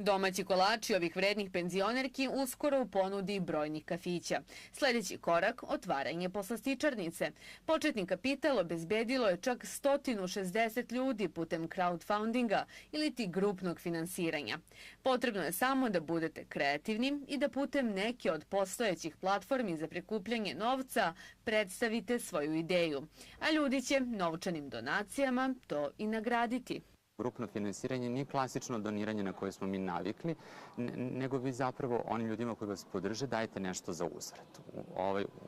Domaći kolači ovih vrednih penzionerki uskoro u ponudi brojnih kafića. Sljedeći korak – otvaranje poslastičarnice. Početni kapital obezbedilo je čak 160 ljudi putem crowdfundinga ili ti grupnog finansiranja. Potrebno je samo da budete kreativni i da putem neke od postojećih platformi za prikupljanje novca predstavite svoju ideju. A ljudi će novčanim donacijama to i nagraditi. Grupno finansiranje nije klasično doniranje na koje smo mi navikli, nego vi zapravo onim ljudima koji vas podrže dajete nešto za uzvrat.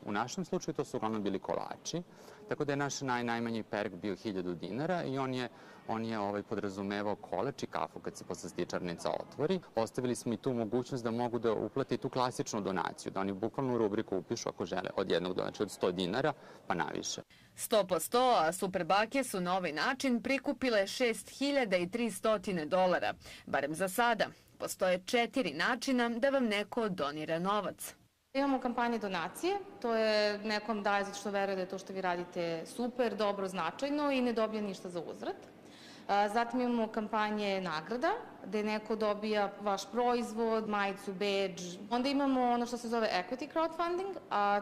U našem slučaju to su uglavnom bili kolači, tako da je naš najmanji perk bio 1000 dinara i on je podrazumevao koleč i kafu kad se poslastičarnica otvori. Ostavili smo i tu mogućnost da mogu da uplate tu klasičnu donaciju, da oni bukvalno u rubriku upišu ako žele od jednog, znači od 100 dinara pa naviše. 100 po 100, a super bake su na ovaj način prikupile $6.300. Barem za sada. Postoje 4 načina da vam neko donira novac. Imamo kampanje donacije, to je nekom daje zato što veruje da je to što vi radite super, dobro, značajno i ne dobija ništa za uzvrat. Zatim imamo kampanje nagrada, gde neko dobija vaš proizvod, majicu, bedž. Onda imamo ono što se zove equity crowdfunding, a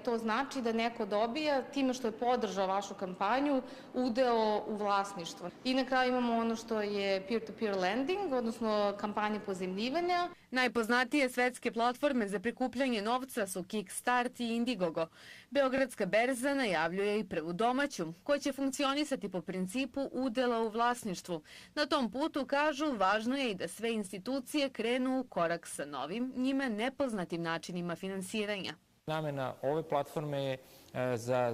to znači da neko dobija, time što je podržao vašu kampanju, udeo u vlasništvo. I na kraju imamo ono što je peer-to-peer lending, odnosno kampanje pozajmljivanja. Najpoznatije svetske platforme za prikupljanje novca su Kickstart i Indiegogo. Beogradska berza najavljuje i prvu domaću, koja će funkcionisati po principu udela u vlasništvu. Na tom putu, kažu, važno je i da sve institucije krenu u korak sa novim, njima nepoznatim načinima finansiranja. Namena ove platforme je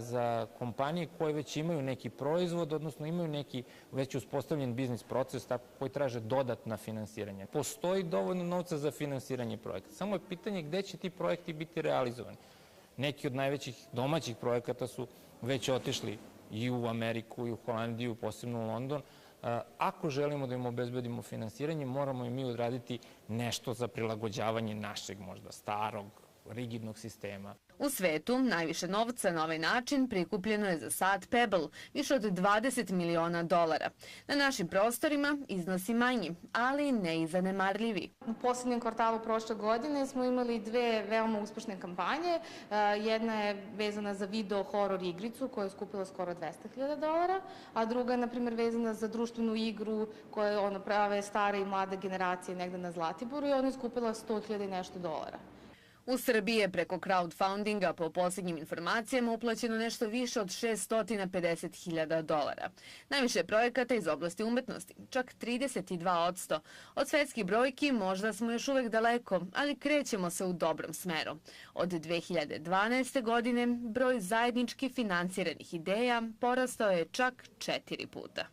za kompanije koje već imaju neki proizvod, odnosno imaju neki već uspostavljen biznis proces koji traže dodatna finansiranja. Postoji dovoljno novca za finansiranje projekata. Samo je pitanje gde će ti projekti biti realizovani. Neki od najvećih domaćih projekata su već otišli i u Ameriku, i u Holandiju, posebno u London. Ako želimo da im obezbedimo finansiranje, moramo i mi odraditi nešto za prilagođavanje našeg, možda starog, rigidnog sistema. U svetu najviše novca na ovaj način prikupljeno je za sad Pebble, više od $20 miliona. Na našim prostorima iznosi manji, ali ne i zanemarljivi. U poslednjem kvartalu prošle godine smo imali 2 veoma uspešne kampanje. Jedna je vezana za video horor igricu koja je skupila skoro $200.000, a druga je, na primjer, vezana za društvenu igru koju prave stare i mlade generacije negde na Zlatiboru i ona je skupila $100.000 i nešto dolara. U Srbiji je preko crowdfundinga po posljednjim informacijama uplaćeno nešto više od $650.000. Najviše projekata iz oblasti umetnosti, čak 32%. Od svetskih brojki možda smo još uvek daleko, ali krećemo se u dobrom smeru. Od 2012. godine broj zajednički finansiranih ideja porastao je čak 4 puta.